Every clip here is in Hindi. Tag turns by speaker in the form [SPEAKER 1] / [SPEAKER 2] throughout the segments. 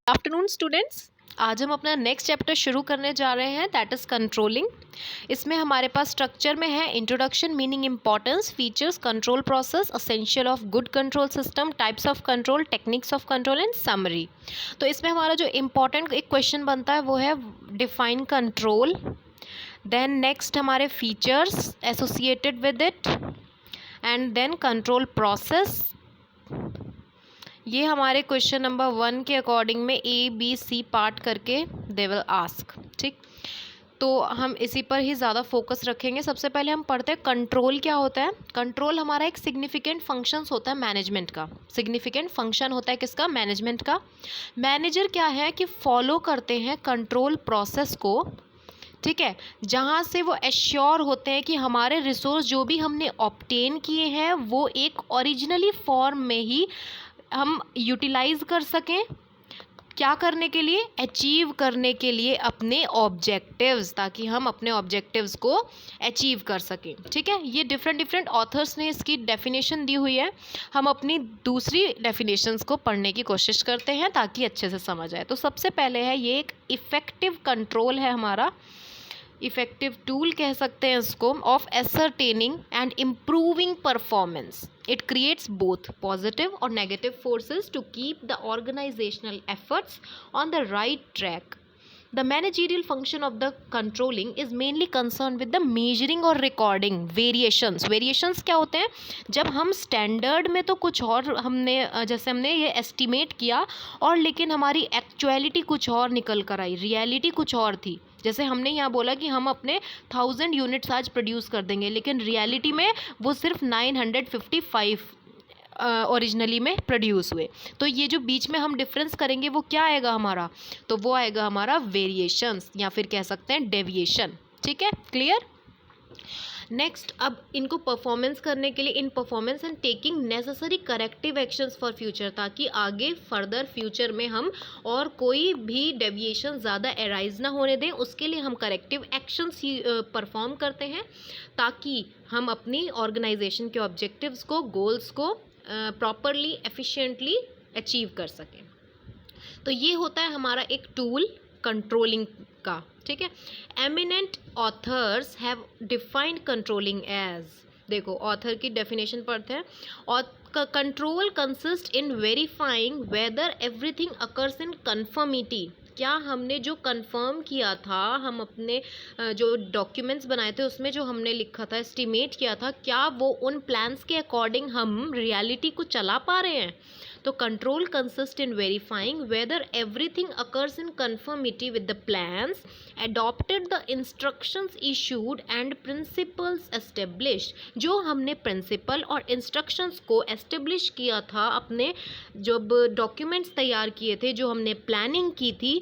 [SPEAKER 1] आफ्टरनून स्टूडेंट्स, आज हम अपना नेक्स्ट चैप्टर शुरू करने जा रहे हैं, दैट इज़ कंट्रोलिंग। इसमें हमारे पास स्ट्रक्चर में है introduction, meaning, importance, features, control process, essential of good control system, types of control, techniques of control and summary. तो इसमें हमारा जो इम्पॉर्टेंट एक क्वेश्चन बनता है वो है डिफाइन कंट्रोल। देन नेक्स्ट हमारे features associated with it and then control process. ये हमारे क्वेश्चन नंबर 1 के अकॉर्डिंग में ABC पार्ट करके दे विल आस्क। ठीक, तो हम इसी पर ही ज़्यादा फोकस रखेंगे। सबसे पहले हम पढ़ते हैं कंट्रोल क्या होता है। कंट्रोल हमारा एक सिग्निफिकेंट फंक्शंस होता है मैनेजमेंट का। सिग्निफिकेंट फंक्शन होता है किसका? मैनेजमेंट का। मैनेजर क्या है कि फॉलो करते हैं कंट्रोल प्रोसेस को, ठीक है, जहाँ से वो एश्योर होते हैं कि हमारे रिसोर्स जो भी हमने ऑब्टेन किए हैं वो एक ओरिजिनली फॉर्म में ही हम यूटिलाइज कर सकें। क्या करने के लिए? अचीव करने के लिए अपने ऑब्जेक्टिव्स, ताकि हम अपने ऑब्जेक्टिव्स को अचीव कर सकें। ठीक है, ये डिफरेंट ऑथर्स ने इसकी डेफिनेशन दी हुई है। हम अपनी दूसरी डेफिनेशंस को पढ़ने की कोशिश करते हैं ताकि अच्छे से समझ आए। तो सबसे पहले है ये एक इफ़ेक्टिव कंट्रोल है हमारा, इफ़ेक्टिव टूल कह सकते हैं इसको, of ascertaining and improving performance. It creates both positive और negative forces to keep the organizational efforts on the right track. The managerial function of the controlling is mainly concerned with the measuring और recording variations। Variations क्या होते हैं? जब हम स्टैंडर्ड में तो कुछ और हमने जैसे हमने ये एस्टिमेट किया और लेकिन हमारी एक्चुअलिटी कुछ और निकल कर आई, रियलिटी कुछ और थी। जैसे हमने यहाँ बोला कि हम अपने 1000 यूनिट्स आज प्रोड्यूस कर देंगे, लेकिन रियलिटी में वो सिर्फ 955 ओरिजिनली में प्रोड्यूस हुए। तो ये जो बीच में हम डिफरेंस करेंगे वो क्या आएगा हमारा? तो वो आएगा हमारा वेरिएशंस या फिर कह सकते हैं डेविएशन। ठीक है, क्लियर। नेक्स्ट, अब इनको परफॉर्मेंस करने के लिए इन performance and taking necessary corrective actions for future, ताकि आगे फर्दर फ्यूचर में हम और कोई भी डेविएशन ज़्यादा एराइज ना होने दें, उसके लिए हम करेक्टिव एक्शंस ही परफॉर्म करते हैं ताकि हम अपनी ऑर्गेनाइजेशन के ऑब्जेक्टिव्स को, गोल्स को प्रॉपरली एफिशिएंटली अचीव कर सकें। तो ये होता है हमारा एक टूल कंट्रोलिंग का। ठीक है, eminent authors have defined controlling as, देखो ऑथर की डेफिनेशन पढ़ते हैं। और control consist in verifying whether everything occurs in conformity. क्या हमने जो कंफर्म किया था, हम अपने जो डॉक्यूमेंट्स बनाए थे उसमें जो हमने लिखा था, एस्टिमेट किया था, क्या वो उन प्लान्स के अकॉर्डिंग हम रियलिटी को चला पा रहे हैं? तो control consist in verifying whether everything occurs in conformity with the plans adopted, the instructions issued and principles established। जो हमने प्रिंसिपल और इंस्ट्रक्शंस को एस्टेब्लिश किया था, अपने जब डॉक्यूमेंट्स तैयार किए थे, जो हमने प्लानिंग की थी,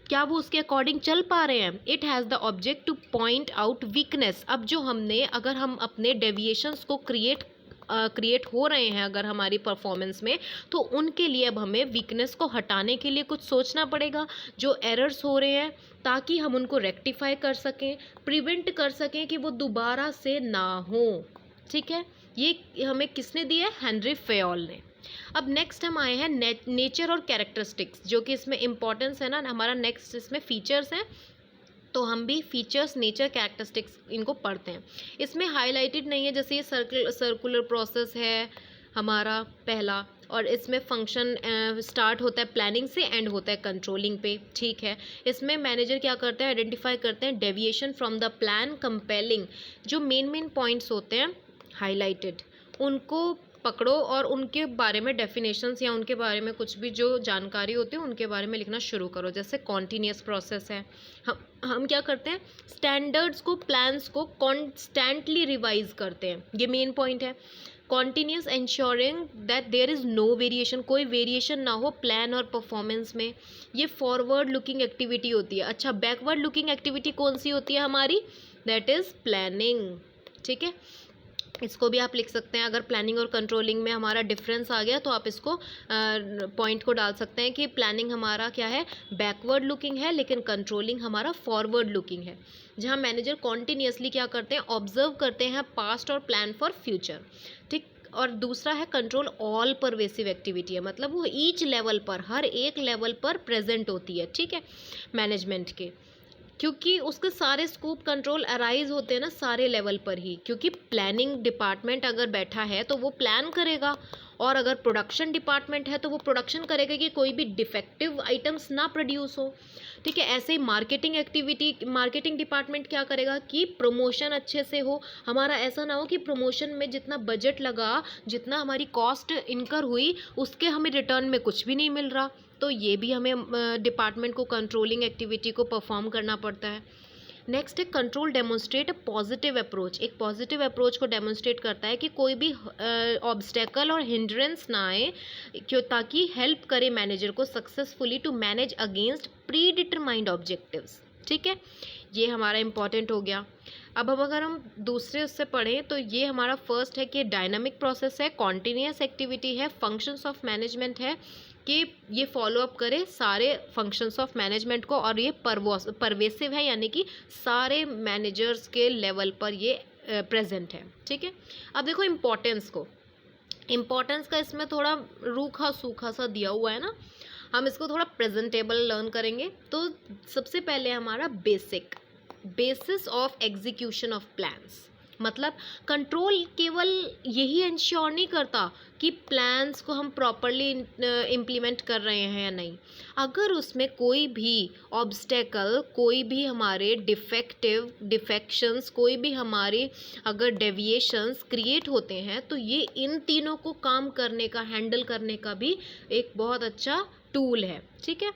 [SPEAKER 1] क्या वो उसके अकॉर्डिंग चल पा रहे हैं? It has the object two point out weakness. अब जो हमने, अगर हम अपने डेविएशंस को क्रिएट हो रहे हैं अगर हमारी परफॉर्मेंस में, तो उनके लिए अब हमें वीकनेस को हटाने के लिए कुछ सोचना पड़ेगा, जो एरर्स हो रहे हैं, ताकि हम उनको रेक्टिफाई कर सकें, प्रिवेंट कर सकें कि वो दोबारा से ना हो। ठीक है, ये हमें किसने दिया है? हेनरी फेयोल ने। अब नेक्स्ट हम आए हैं नेचर और कैरेक्टरिस्टिक्स, जो कि इसमें इंपॉर्टेंस है ना हमारा। नेक्स्ट इसमें फीचर्स हैं, तो हम भी फीचर्स, नेचर, कैरेक्टरिस्टिक्स इनको पढ़ते हैं। इसमें हाईलाइटेड नहीं है, जैसे ये सर्कुलर प्रोसेस है हमारा पहला, और इसमें फंक्शन स्टार्ट होता है प्लानिंग से, एंड होता है कंट्रोलिंग पे। ठीक है, इसमें मैनेजर क्या करते हैं? आइडेंटिफाई करते हैं deviation from the plan compelling. जो मेन पॉइंट्स होते हैं हाईलाइटेड, उनको पकड़ो और उनके बारे में डेफिनेशंस या उनके बारे में कुछ भी जो जानकारी होती है उनके बारे में लिखना शुरू करो। जैसे कॉन्टीन्यूस प्रोसेस है, हम क्या करते हैं? स्टैंडर्ड्स को, प्लान्स को कॉन्स्टेंटली रिवाइज करते हैं, ये मेन पॉइंट है। Continuous ensuring that there is no variation, कोई वेरिएशन ना हो प्लान और परफॉर्मेंस में। ये फॉरवर्ड लुकिंग एक्टिविटी होती है। अच्छा, बैकवर्ड लुकिंग एक्टिविटी कौन सी होती है हमारी? That is planning. ठीक है, इसको भी आप लिख सकते हैं। अगर प्लानिंग और कंट्रोलिंग में हमारा डिफरेंस आ गया तो आप इसको पॉइंट को डाल सकते हैं कि प्लानिंग हमारा क्या है? बैकवर्ड लुकिंग है, लेकिन कंट्रोलिंग हमारा फॉरवर्ड लुकिंग है। जहाँ मैनेजर कॉन्टिन्यूसली क्या करते हैं? ऑब्जर्व करते हैं पास्ट और प्लान फॉर फ्यूचर। ठीक, और दूसरा है कंट्रोल ऑल परवेसिव एक्टिविटी है, मतलब वो ईच लेवल पर, हर एक लेवल पर प्रेजेंट होती है, ठीक है, मैनेजमेंट के, क्योंकि उसके सारे स्कोप कंट्रोल अराइज होते हैं ना सारे लेवल पर ही, क्योंकि प्लानिंग डिपार्टमेंट अगर बैठा है तो वो प्लान करेगा, और अगर प्रोडक्शन डिपार्टमेंट है तो वो प्रोडक्शन करेगा कि कोई भी डिफेक्टिव आइटम्स ना प्रोड्यूस हो, ठीक है। ऐसे ही मार्केटिंग डिपार्टमेंट क्या करेगा कि प्रमोशन अच्छे से हो, हमारा ऐसा ना हो कि प्रमोशन में जितना बजट लगा, जितना हमारी कॉस्ट इनकर हुई, उसके हमें रिटर्न में कुछ भी नहीं मिल रहा, तो ये भी हमें डिपार्टमेंट को कंट्रोलिंग एक्टिविटी को परफॉर्म करना पड़ता है। नेक्स्ट है control demonstrate a positive approach, एक पॉजिटिव अप्रोच को डेमोन्स्ट्रेट करता है कि कोई भी ऑब्स्टेकल और हिंड्रेंस ना आए, क्यों, ताकि हेल्प करे मैनेजर को successfully to manage against predetermined objectives, ठीक है, ये हमारा इंपॉर्टेंट हो गया। अब अगर हम दूसरे उससे पढ़ें तो ये हमारा फर्स्ट है कि डायनामिक प्रोसेस है, कॉन्टीन्यूअस एक्टिविटी है, फंक्शंस ऑफ मैनेजमेंट है कि ये फॉलो अप करे सारे फंक्शंस ऑफ मैनेजमेंट को, और ये परवेसिव है, यानी कि सारे मैनेजर्स के लेवल पर ये प्रेजेंट है, ठीक है। अब देखो इम्पोर्टेंस का इसमें थोड़ा रूखा सूखा सा दिया हुआ है ना, हम इसको थोड़ा प्रेजेंटेबल लर्न करेंगे। तो सबसे पहले हमारा basis of execution of plans, मतलब कंट्रोल केवल यही इंश्योर नहीं करता कि प्लान्स को हम प्रॉपरली इम्प्लीमेंट कर रहे हैं या नहीं, अगर उसमें कोई भी ऑब्स्टेकल, कोई भी हमारे डिफेक्शंस, कोई भी हमारे अगर डेविएशंस क्रिएट होते हैं, तो ये इन तीनों को काम करने का, हैंडल करने का भी एक बहुत अच्छा टूल है, ठीक है।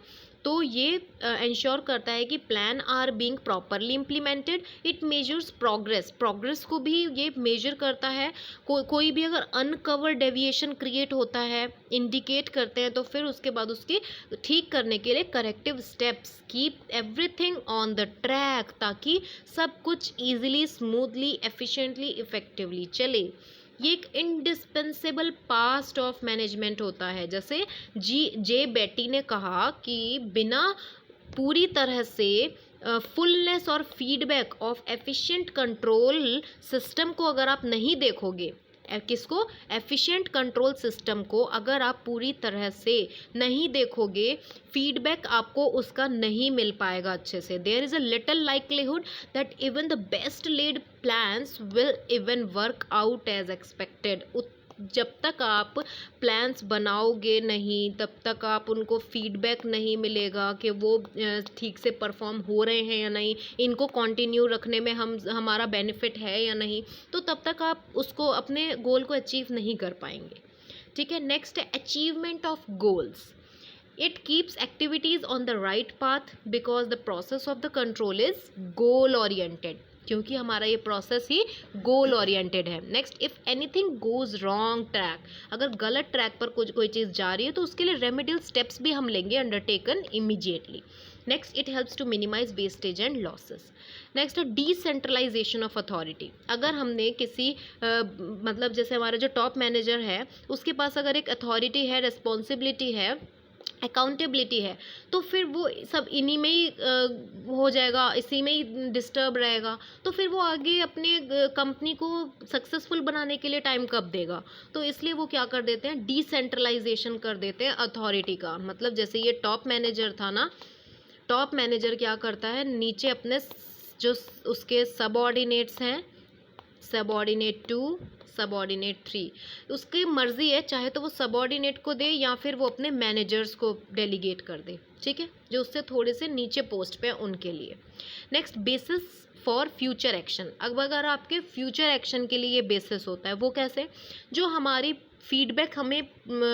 [SPEAKER 1] तो ये इंश्योर करता है कि plan are being properly implemented, it measures progress को भी ये मेजर करता है, कोई भी अगर अनकवर डेविएशन क्रिएट होता है, इंडिकेट करते हैं, तो फिर उसके बाद उसकी ठीक करने के लिए corrective steps, keep everything on the track, ताकि सब कुछ ईजिली, स्मूथली, एफिशिएंटली, इफेक्टिवली चले। ये एक इंडिस्पेंसेबल पार्ट ऑफ मैनेजमेंट होता है। जैसे जे बेटी ने कहा कि बिना पूरी तरह से फुलनेस और feedback of efficient control system को अगर आप नहीं देखोगे, किसको, एफिशिएंट कंट्रोल सिस्टम को अगर आप पूरी तरह से नहीं देखोगे, फीडबैक आपको उसका नहीं मिल पाएगा अच्छे से। There is a little likelihood that even the best laid plans will even work out as expected. जब तक आप प्लान्स बनाओगे नहीं, तब तक आप उनको फीडबैक नहीं मिलेगा कि वो ठीक से परफॉर्म हो रहे हैं या नहीं, इनको कंटिन्यू रखने में हमारा बेनिफिट है या नहीं, तो तब तक आप उसको, अपने गोल को अचीव नहीं कर पाएंगे, ठीक है। नेक्स्ट है achievement of goals, it keeps activities on the right path because the process of the control is goal oriented, क्योंकि हमारा ये प्रोसेस ही गोल ओरिएंटेड है। Next, if anything goes wrong track, अगर गलत ट्रैक पर कोई चीज़ जा रही है तो उसके लिए रेमेडियल स्टेप्स भी हम लेंगे, undertaken immediately. Next, it helps to minimise wastage and losses. Next है डिसेंट्रलाइजेशन ऑफ अथॉरिटी, अगर हमने किसी मतलब जैसे हमारा जो टॉप मैनेजर है, उसके पास अगर एक अथॉरिटी है, रिस्पॉन्सिबिलिटी है, अकाउंटेबिलिटी है, तो फिर वो सब इन्हीं में ही हो जाएगा, इसी में ही डिस्टर्ब रहेगा, तो फिर वो आगे अपने कंपनी को सक्सेसफुल बनाने के लिए टाइम कब देगा। तो इसलिए वो क्या कर देते हैं, डिसेंट्रलाइजेशन कर देते हैं अथॉरिटी का। मतलब जैसे ये टॉप मैनेजर था ना, टॉप मैनेजर क्या करता है, नीचे अपने जो उसके सबऑर्डिनेट्स हैं, सबऑर्डिनेट 2, सबऑर्डिनेट 3, उसकी मर्जी है, चाहे तो वो सबऑर्डिनेट को दे या फिर वो अपने मैनेजर्स को डेलीगेट कर दे, ठीक है, जो उससे थोड़े से नीचे पोस्ट पे उनके लिए। Next, basis for future action, अब अगर आपके फ्यूचर एक्शन के लिए ये बेसिस होता है, वो कैसे, जो हमारी फीडबैक हमें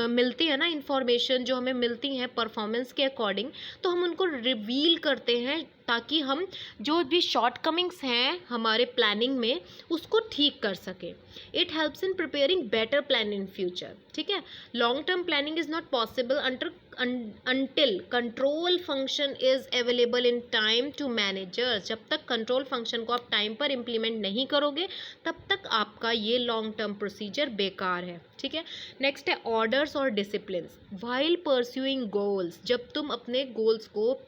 [SPEAKER 1] मिलती है ना, इन्फॉर्मेशन जो हमें मिलती हैं परफॉर्मेंस के अकॉर्डिंग, तो हम उनको रिवील करते हैं ताकि हम जो भी शॉर्टकमिंग्स हैं हमारे प्लानिंग में उसको ठीक कर सकें। It helps in preparing better plan in future, ठीक है। Long term planning is not possible until control function is available in time to managers, जब तक कंट्रोल फंक्शन को आप टाइम पर इम्प्लीमेंट नहीं करोगे, तब तक आपका ये लॉन्ग टर्म प्रोसीजर बेकार है, ठीक है। नेक्स्ट है ऑर्डर्स और डिसिप्लिन व्हाइल परस्यूइंग गोल्स, जब तुम अपने गोल्स को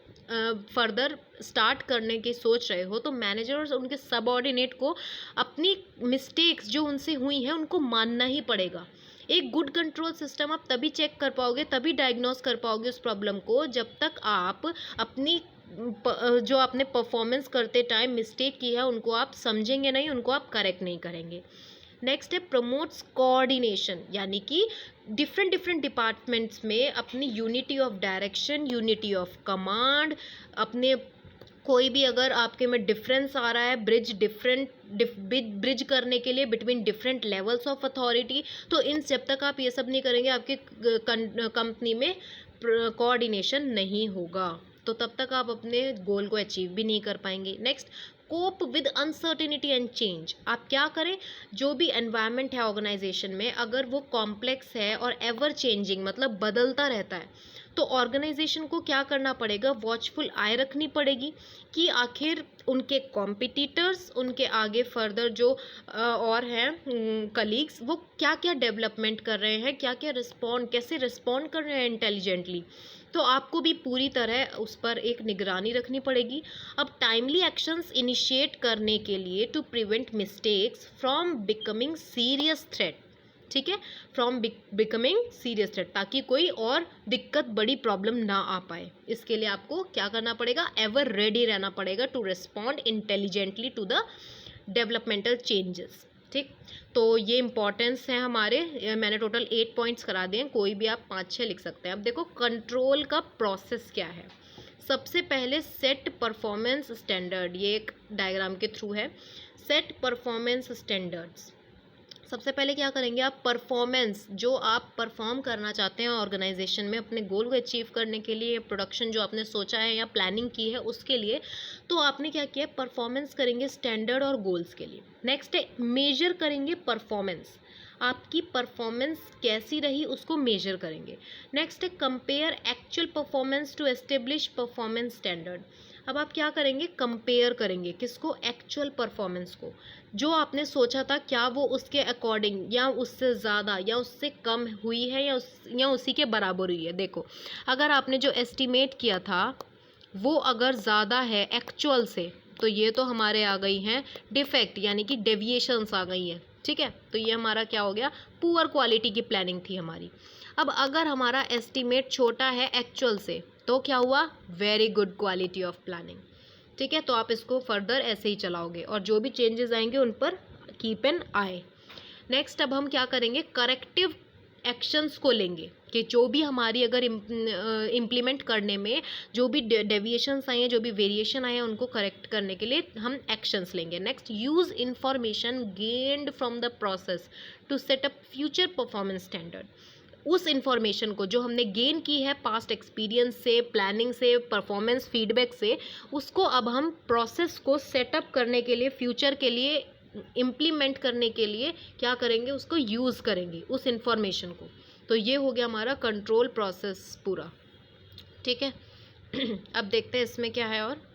[SPEAKER 1] फर्दर स्टार्ट करने की सोच रहे हो तो मैनेजर और उनके सबऑर्डिनेट को अपनी मिस्टेक्स जो उनसे हुई हैं उनको मानना ही पड़ेगा। एक गुड कंट्रोल सिस्टम आप तभी चेक कर पाओगे, तभी डायग्नोस कर पाओगे उस प्रॉब्लम को, जब तक आप अपनी जो आपने परफॉर्मेंस करते टाइम मिस्टेक की है उनको आप समझेंगे नहीं, उनको आप करेक्ट नहीं करेंगे। नेक्स्ट है प्रमोट्स कोऑर्डिनेशन, यानी कि डिफरेंट डिफरेंट डिपार्टमेंट्स में अपनी unity of direction, unity of command, अपने कोई भी अगर आपके में डिफरेंस आ रहा है ब्रिज करने के लिए between different levels of authority, तो इन जब तक आप ये सब नहीं करेंगे आपके कंपनी में कोऑर्डिनेशन नहीं होगा, तो तब तक आप अपने गोल को अचीव भी नहीं कर पाएंगे। Next, cope with uncertainty and change. आप क्या करें, जो भी एनवायरनमेंट है ऑर्गेनाइजेशन में अगर वो कॉम्प्लेक्स है और एवर चेंजिंग मतलब बदलता रहता है, तो ऑर्गेनाइजेशन को क्या करना पड़ेगा, वॉचफुल आई रखनी पड़ेगी कि आखिर उनके कॉम्पिटिटर्स, उनके आगे फर्दर जो और हैं कलीग्स, वो क्या क्या डेवलपमेंट कर रहे हैं, क्या क्या कैसे रिस्पॉन्ड कर रहे हैं इंटेलिजेंटली, तो आपको भी पूरी तरह उस पर एक निगरानी रखनी पड़ेगी। अब टाइमली एक्शंस इनिशिएट करने के लिए to prevent mistakes from becoming serious threat, ठीक है, फ्रॉम बिकमिंग सीरियस थ्रेट, ताकि कोई और दिक्कत बड़ी प्रॉब्लम ना आ पाए। इसके लिए आपको क्या करना पड़ेगा, एवर रेडी रहना पड़ेगा to respond intelligently to the developmental changes. ठीक, तो ये इंपॉर्टेंस है हमारे, मैंने टोटल 8 पॉइंट्स करा दिए हैं, कोई भी आप 5-6 लिख सकते हैं। अब देखो कंट्रोल का प्रोसेस क्या है। सबसे पहले सेट परफॉर्मेंस स्टैंडर्ड, ये एक डायग्राम के थ्रू है। सेट परफॉर्मेंस स्टैंडर्ड्स, सबसे पहले क्या करेंगे आप, परफॉर्मेंस जो आप परफॉर्म करना चाहते हैं ऑर्गेनाइजेशन में अपने गोल को अचीव करने के लिए, प्रोडक्शन जो आपने सोचा है या प्लानिंग की है उसके लिए, तो आपने क्या किया, परफॉर्मेंस करेंगे स्टैंडर्ड और गोल्स के लिए। नेक्स्ट है मेजर करेंगे परफॉर्मेंस, आपकी परफॉर्मेंस कैसी रही उसको मेजर करेंगे। नेक्स्ट है compare actual performance to establish performance standard. अब आप क्या करेंगे, कंपेयर करेंगे किसको, एक्चुअल परफॉर्मेंस को, जो आपने सोचा था क्या वो उसके अकॉर्डिंग या उससे ज़्यादा या उससे कम हुई है या उसी के बराबर हुई है। देखो, अगर आपने जो एस्टिमेट किया था वो अगर ज़्यादा है एक्चुअल से, तो ये तो हमारे आ गई हैं डिफेक्ट, यानी कि डेविएशंस आ गई हैं। ठीक है, तो ये हमारा क्या हो गया, पुअर क्वालिटी की प्लानिंग थी हमारी। अब अगर हमारा एस्टिमेट छोटा है एक्चुअल से, तो क्या हुआ, very good quality of planning. ठीक है, तो आप इसको फर्दर ऐसे ही चलाओगे और जो भी चेंजेस आएंगे उन पर कीप एन आई। नेक्स्ट, अब हम क्या करेंगे, करेक्टिव एक्शंस को लेंगे कि जो भी हमारी अगर इम्प्लीमेंट करने में जो भी डेविएशंस आए हैं, जो भी वेरिएशन आए हैं, उनको करेक्ट करने के लिए हम एक्शंस लेंगे। Next, use information gained from the process to set up future performance standard. उस इंफॉर्मेशन को जो हमने गेन की है पास्ट एक्सपीरियंस से, प्लानिंग से, परफॉर्मेंस फीडबैक से, उसको अब हम प्रोसेस को सेटअप करने के लिए, फ्यूचर के लिए इम्प्लीमेंट करने के लिए क्या करेंगे, उसको यूज़ करेंगे उस इंफॉर्मेशन को। तो ये हो गया हमारा कंट्रोल प्रोसेस पूरा। ठीक है अब देखते हैं इसमें क्या है। और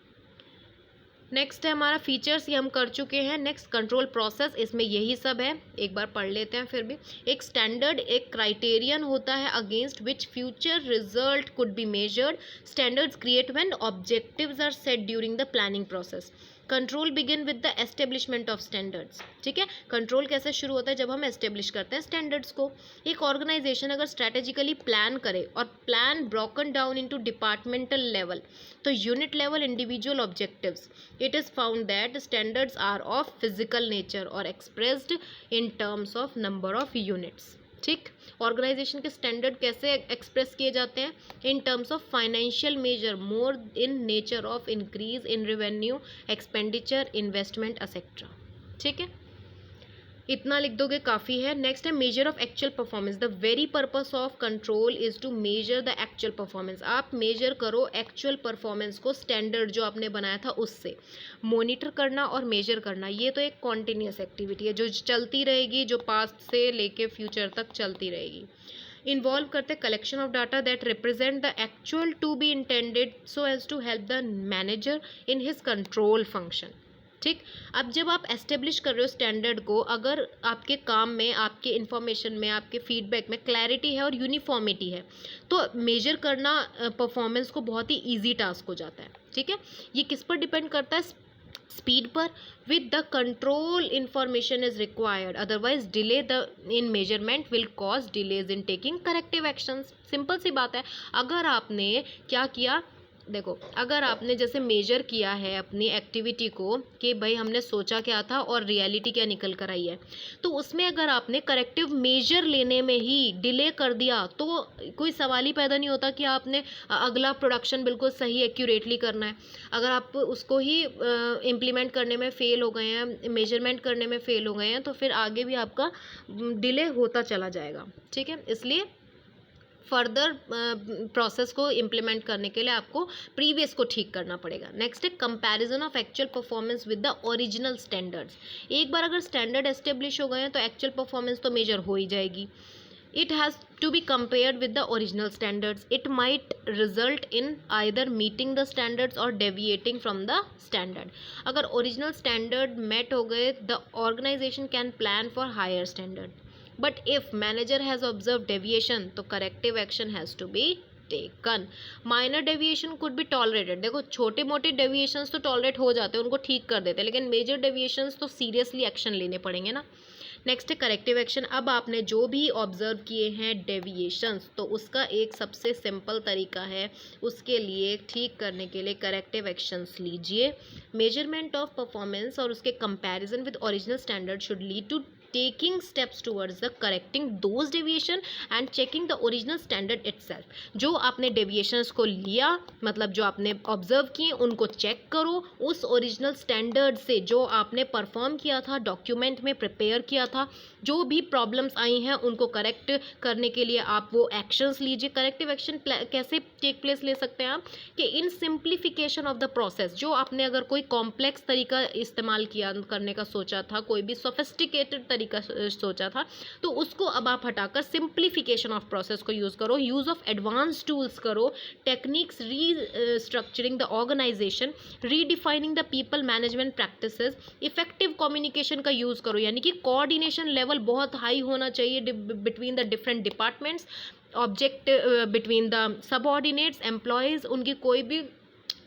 [SPEAKER 1] नेक्स्ट है हमारा फीचर्स, ये हम कर चुके हैं। नेक्स्ट कंट्रोल प्रोसेस, इसमें यही सब है, एक बार पढ़ लेते हैं फिर भी। एक स्टैंडर्ड एक क्राइटेरियन होता है against which future result could be measured. Standards create when objectives are set during the planning process. Control begin with the establishment of standards. ठीक है, कंट्रोल कैसे शुरू होता है, जब हम एस्टेब्लिश करते हैं स्टैंडर्ड्स को। एक ऑर्गेनाइजेशन अगर स्ट्रैटेजिकली प्लान करे और plan broken down into departmental level, तो unit level individual objectives, it is found that standards are of physical nature or expressed in terms of number of units। ठीक, ऑर्गेनाइजेशन के स्टैंडर्ड कैसे एक्सप्रेस किए जाते हैं, in terms of financial measure, more in nature of increase in revenue, expenditure, investment etcetera. ठीक है, इतना लिख दोगे काफ़ी है। नेक्स्ट है measure of actual performance. The very purpose of control is to measure the actual performance. आप मेजर करो एक्चुअल परफॉर्मेंस को स्टैंडर्ड जो आपने बनाया था उससे। मॉनिटर करना और मेजर करना, ये तो एक कॉन्टिन्यूस एक्टिविटी है जो चलती रहेगी, जो पास्ट से लेके फ्यूचर तक चलती रहेगी। इन्वॉल्व करते collection of data that represent the actual to be intended so as to help the manager in his control function. ठीक, अब जब आप एस्टेब्लिश कर रहे हो स्टैंडर्ड को, अगर आपके काम में, आपके इन्फॉर्मेशन में, आपके फीडबैक में क्लैरिटी है और यूनिफॉर्मिटी है, तो मेजर करना परफॉर्मेंस को बहुत ही इजी टास्क हो जाता है। ठीक है, ये किस पर डिपेंड करता है, स्पीड पर. With the control information is required, otherwise delay the in measurement will cause delays in taking corrective actions. Simple सी बात है. अगर आपने क्या किया, देखो, अगर आपने जैसे मेजर किया है अपनी एक्टिविटी को कि भाई हमने सोचा क्या था और रियलिटी क्या निकल कर आई है, तो उसमें अगर आपने करेक्टिव मेजर लेने में ही डिले कर दिया तो कोई सवाल ही पैदा नहीं होता कि आपने अगला प्रोडक्शन बिल्कुल सही एक्यूरेटली करना है. अगर आप उसको ही इम्प्लीमेंट करने में फ़ेल हो गए हैं, मेजरमेंट करने में फ़ेल हो गए हैं, तो फिर आगे भी आपका डिले होता चला जाएगा. ठीक है, इसलिए फर्दर प्रोसेस को इम्प्लीमेंट करने के लिए आपको प्रीवियस को ठीक करना पड़ेगा. नेक्स्ट है comparison of actual performance with the original standards. एक बार अगर स्टैंडर्ड एस्टेब्लिश हो गए हैं तो एक्चुअल परफॉर्मेंस तो मेजर हो ही जाएगी. It has to be compared with the original standards. It might result in either meeting the standards or deviating from the standard. अगर original standard met हो गए, the organization can plan for higher standard. But if manager has observed deviation, तो corrective action has to be taken. Minor deviation could be tolerated. देखो, छोटे मोटे deviations तो tolerate हो जाते हैं, उनको ठीक कर देते हैं, लेकिन major deviations तो seriously action लेने पड़ेंगे ना. नेक्स्ट है करेक्टिव एक्शन. अब आपने जो भी ऑब्जर्व किए हैं डेविएशंस, तो उसका एक सबसे सिंपल तरीका है, उसके लिए ठीक करने के लिए करेक्टिव एक्शंस लीजिए. मेजरमेंट ऑफ परफॉर्मेंस और उसके comparison with original standard should lead to taking steps towards the correcting those deviation and checking the original standard itself. जो आपने deviations को लिया, मतलब जो आपने ऑब्जर्व किए, उनको चेक करो. उस ओरिजिनल स्टैंडर्ड से जो आपने परफॉर्म किया था, डॉक्यूमेंट में प्रिपेयर किया था, जो भी प्रॉब्लम्स आई हैं उनको करेक्ट करने के लिए आप वो एक्शंस लीजिए. करेक्टिव एक्शन कैसे टेक प्लेस ले सकते हैं आप, कि इन सिंप्लीफिकेशन ऑफ द प्रोसेस. जो आपने अगर कोई कॉम्प्लेक्स तरीका इस्तेमाल किया करने का सोचा था, कोई भी सोफिस्टिकेटेड तरीका सोचा था, तो उसको अब आप हटाकर सिंप्लीफिकेशन ऑफ प्रोसेस को यूज़ करो. यूज़ ऑफ एडवांस टूल्स करो. Techniques, restructuring the organisation, redefining the people management practices, effective communication का यूज़ करो. यानी कि कोऑर्डिनेशन लेवल बहुत हाई होना चाहिए between the different departments, object between the subordinates, employees. उनकी कोई भी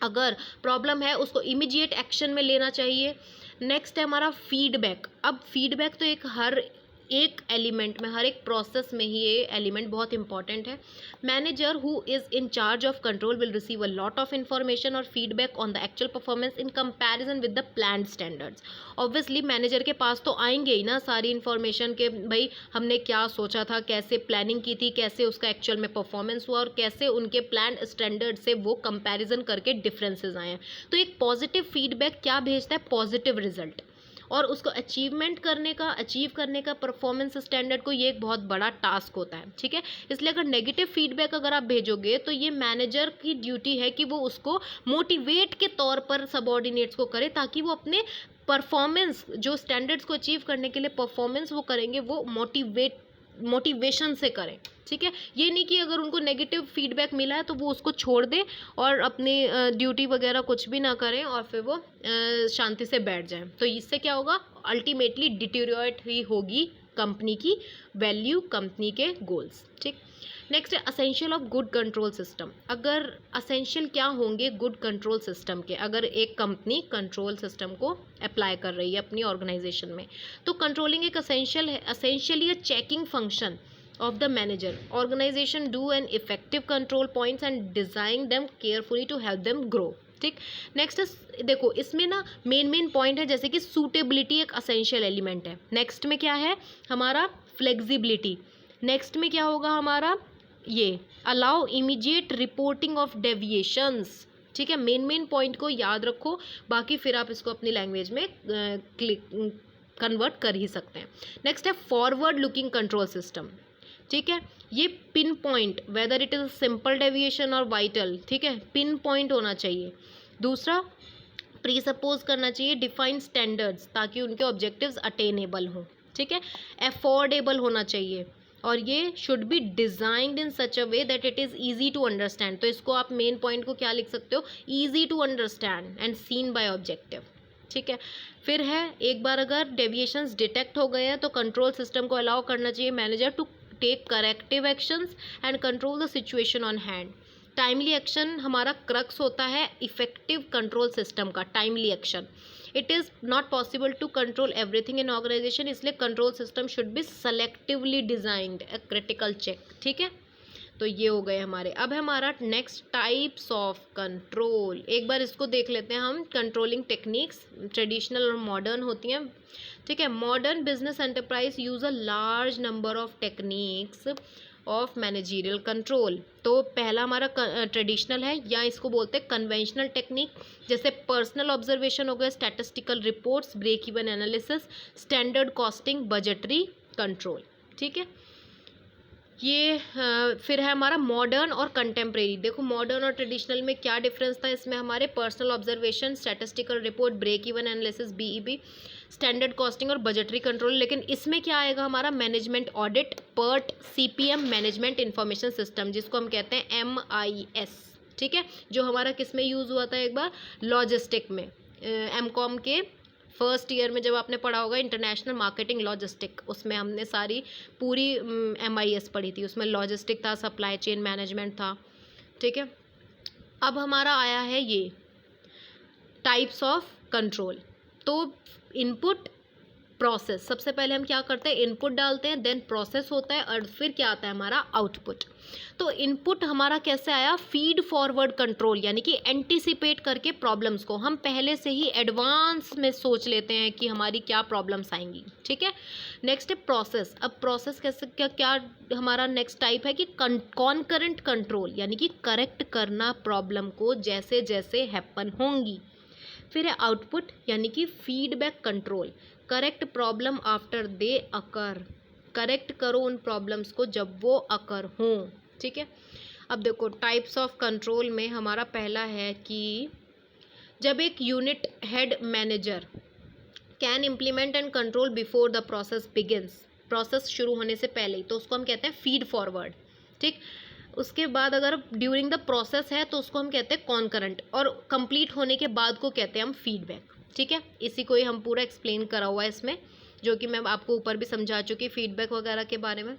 [SPEAKER 1] अगर प्रॉब्लम है उसको इमीडिएट एक्शन में लेना चाहिए. नेक्स्ट है हमारा फीडबैक. अब फीडबैक तो हर एक एलिमेंट में, हर एक प्रोसेस में ही ये एलिमेंट बहुत इंपॉर्टेंट है. Manager who is in charge of control will receive a lot of information और feedback on the actual performance in comparison with the planned standards. Obviously manager के पास तो आएंगे ही ना सारी इन्फॉर्मेशन के, भाई हमने क्या सोचा था, कैसे प्लानिंग की थी, कैसे उसका एक्चुअल में परफॉर्मेंस हुआ और कैसे उनके प्लान स्टैंडर्ड से वो कंपैरिजन करके डिफरेंसेस आए हैं. तो एक पॉजिटिव फीडबैक क्या भेजता है, पॉजिटिव रिजल्ट. और उसको अचीव करने का परफॉर्मेंस स्टैंडर्ड को ये एक बहुत बड़ा टास्क होता है. ठीक है, इसलिए अगर नेगेटिव फीडबैक अगर आप भेजोगे तो ये मैनेजर की ड्यूटी है कि वो उसको मोटिवेट के तौर पर सबऑर्डिनेट्स को करे, ताकि वो अपने परफॉर्मेंस, जो स्टैंडर्ड्स को अचीव करने के लिए परफॉर्मेंस वो करेंगे, वो मोटिवेशन से करें. ठीक है, ये नहीं कि अगर उनको नेगेटिव फीडबैक मिला है तो वो उसको छोड़ दें और अपनी ड्यूटी वगैरह कुछ भी ना करें और फिर वो शांति से बैठ जाएं. तो इससे क्या होगा, अल्टीमेटली डिटेरियोरेट ही होगी कंपनी की वैल्यू, कंपनी के गोल्स. ठीक. नेक्स्ट है essential of good control system. अगर असेंशियल क्या होंगे गुड कंट्रोल सिस्टम के, अगर एक कंपनी कंट्रोल सिस्टम को अप्लाई कर रही है अपनी ऑर्गेनाइजेशन में, तो कंट्रोलिंग एक असेंशियल है. Essentially a checking function of the manager. Organization do an effective control points and design them carefully to help them grow. ठीक. नेक्स्ट देखो, इसमें ना मेन पॉइंट है, जैसे कि सूटेबिलिटी एक असेंशियल एलिमेंट है. नेक्स्ट में क्या है हमारा, फ्लेक्सिबिलिटी. नेक्स्ट में क्या होगा हमारा, ये allow immediate reporting of deviations. ठीक है, मेन पॉइंट को याद रखो, बाकी फिर आप इसको अपनी लैंग्वेज में कन्वर्ट कर ही सकते हैं. नेक्स्ट है फॉरवर्ड लुकिंग कंट्रोल सिस्टम. ठीक है, ये pin point, whether it is simple deviation और वाइटल, ठीक है, पिन पॉइंट होना चाहिए. दूसरा, प्री सपोज करना चाहिए डिफाइन स्टैंडर्ड्स, ताकि उनके ऑब्जेक्टिव्स अटेनेबल हों. ठीक है, अफोर्डेबल होना चाहिए, और ये should be designed in such a way that it is easy to understand. तो इसको आप मेन पॉइंट को क्या लिख सकते हो, easy to understand and seen by objective. ठीक है, फिर है एक बार अगर डेविएशंस डिटेक्ट हो गए हैं तो कंट्रोल सिस्टम को अलाउ करना चाहिए manager to take corrective actions and control the situation on hand. Timely action हमारा क्रक्स होता है इफेक्टिव कंट्रोल सिस्टम का, timely action. It is not possible to control everything in organization, इसलिए control system should be selectively designed, a critical check. ठीक है, तो ये हो गए हमारे। अब है हमारा नेक्स्ट टाइप्स ऑफ कंट्रोल। एक बार इसको देख लेते हैं हम। कंट्रोलिंग टेक्निक्स ट्रेडिशनल और मॉडर्न होती हैं। ठीक है, modern business enterprise use a large number of techniques of managerial control. तो पहला हमारा ट्रेडिशनल है, या इसको बोलते हैं कन्वेंशनल टेक्निक, जैसे पर्सनल ऑब्जर्वेशन हो गया, statistical reports, break even analysis, standard costing, budgetary control. ठीक है, ये फिर है हमारा मॉडर्न और कंटेम्प्रेरी। देखो मॉडर्न और ट्रेडिशनल में क्या डिफरेंस था। इसमें हमारे personal observation, statistical report, break even analysis, BEP, standard costing और बजटरी कंट्रोल। लेकिन इसमें क्या आएगा हमारा management audit, PERT, CPM, management information system, जिसको हम कहते हैं MIS। ठीक है, जो हमारा किस में यूज़ हुआ था एक बार, लॉजिस्टिक में। MCOM के फर्स्ट ईयर में जब आपने पढ़ा होगा इंटरनेशनल मार्केटिंग लॉजिस्टिक, उसमें हमने सारी पूरी MIS पढ़ी थी। उसमें लॉजिस्टिक था, सप्लाई चेन मैनेजमेंट था। ठीक है, अब हमारा आया है ये टाइप्स ऑफ कंट्रोल। तो इनपुट, प्रोसेस, सबसे पहले हम क्या करते हैं, इनपुट डालते हैं, देन प्रोसेस होता है, और फिर क्या आता है हमारा आउटपुट। तो इनपुट हमारा कैसे आया, फीड फॉरवर्ड कंट्रोल, यानी कि एंटिसिपेट करके प्रॉब्लम्स को हम पहले से ही एडवांस में सोच लेते हैं कि हमारी क्या प्रॉब्लम्स आएंगी। ठीक है, नेक्स्ट है प्रोसेस। अब प्रोसेस कैसे, क्या क्या हमारा नेक्स्ट टाइप है कि कॉन्करेंट कंट्रोल, यानी कि करेक्ट करना प्रॉब्लम को जैसे जैसे हैपन होंगी। फिर है आउटपुट, यानी कि feedback control, correct problem after they occur, correct करो उन प्रॉब्लम्स को जब वो अकर हों। ठीक है, अब देखो टाइप्स ऑफ कंट्रोल में हमारा पहला है कि जब एक unit head manager can implement and control before the process begins, process शुरू होने से पहले ही, तो उसको हम कहते हैं फीड फॉरवर्ड। ठीक, उसके बाद अगर ड्यूरिंग द प्रोसेस है तो उसको हम कहते हैं कॉन्करेंट, और कंप्लीट होने के बाद को कहते हैं हम फीडबैक। ठीक है, इसी को ही हम पूरा एक्सप्लेन करा हुआ है इसमें, जो कि मैं आपको ऊपर भी समझा चुकी फीडबैक वगैरह के बारे में।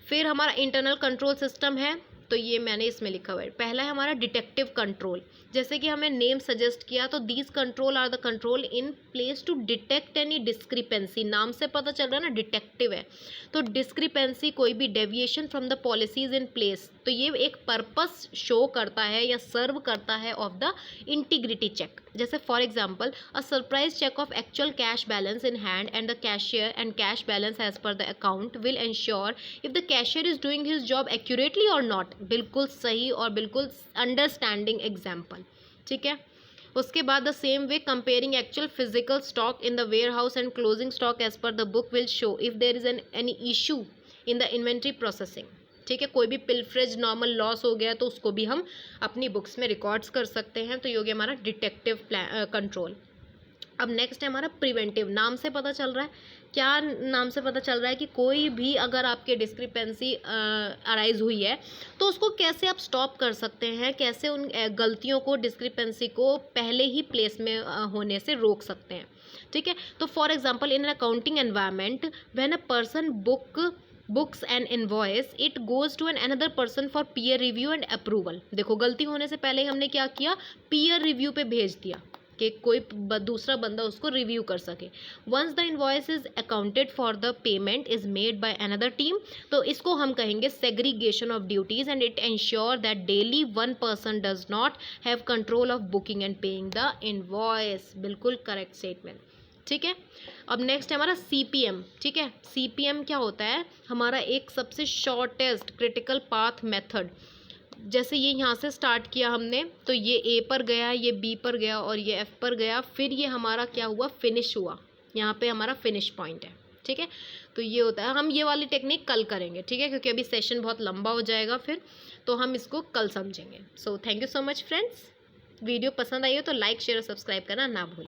[SPEAKER 1] फिर हमारा इंटरनल कंट्रोल सिस्टम है, तो ये मैंने इसमें लिखा हुआ है। पहला है हमारा डिटेक्टिव कंट्रोल, जैसे कि हमें नेम सजेस्ट किया, तो these control are the control in place to detect any discrepancy. नाम से पता चल रहा है ना, डिटेक्टिव है, तो डिस्क्रिपेंसी, कोई भी deviation from the policies in place, तो ये एक पर्पस शो करता है या सर्व करता है ऑफ द इंटीग्रिटी चेक। जैसे for example a surprise check of actual cash balance in hand and the cashier and cash balance as per the account will ensure if the cashier is doing his job accurately और नॉट। बिल्कुल सही और बिल्कुल अंडरस्टैंडिंग एग्जाम्पल। ठीक है, उसके बाद the same way comparing actual physical stock in the warehouse and closing stock as per the book will show if there is any issue in the inventory processing. ठीक है, कोई भी पिलफ्रेज नॉर्मल लॉस हो गया तो उसको भी हम अपनी बुक्स में रिकॉर्ड्स कर सकते हैं। तो ये हो गया हमारा डिटेक्टिव कंट्रोल। अब नेक्स्ट है हमारा प्रिवेंटिव। नाम से पता चल रहा है, क्या नाम से पता चल रहा है कि कोई भी अगर आपके डिस्क्रिपेंसी अराइज हुई है तो उसको कैसे आप स्टॉप कर सकते हैं, कैसे उन गलतियों को, डिस्क्रिपेंसी को पहले ही प्लेस में होने से रोक सकते हैं। ठीक है, तो for example in an accounting environment when a person books an invoice it goes to an another person for peer review and approval. देखो गलती होने से पहले हमने क्या किया, पीयर रिव्यू पे भेज दिया कि कोई दूसरा बंदा उसको रिव्यू कर सके। Once the invoice is accounted for the payment is made by another team, तो इसको हम कहेंगे segregation of duties and it ensure that daily one person does not have control of booking and paying the invoice. बिल्कुल करेक्ट स्टेटमेंट। ठीक है, अब नेक्स्ट है हमारा CPM। ठीक है, CPM क्या होता है, हमारा एक सबसे शॉर्टेस्ट क्रिटिकल पाथ मेथड। जैसे ये यहाँ से स्टार्ट किया हमने, तो ये A पर गया, ये B पर गया और ये F पर गया, फिर ये हमारा क्या हुआ, फिनिश हुआ, यहाँ पे हमारा फिनिश पॉइंट है। ठीक है, तो ये होता है। हम ये वाली टेक्निक कल करेंगे, ठीक है, क्योंकि अभी सेशन बहुत लंबा हो जाएगा फिर, तो हम इसको कल समझेंगे। So thank you so much friends. Video पसंद आई हो तो लाइक, शेयर और सब्सक्राइब करना ना भूलें।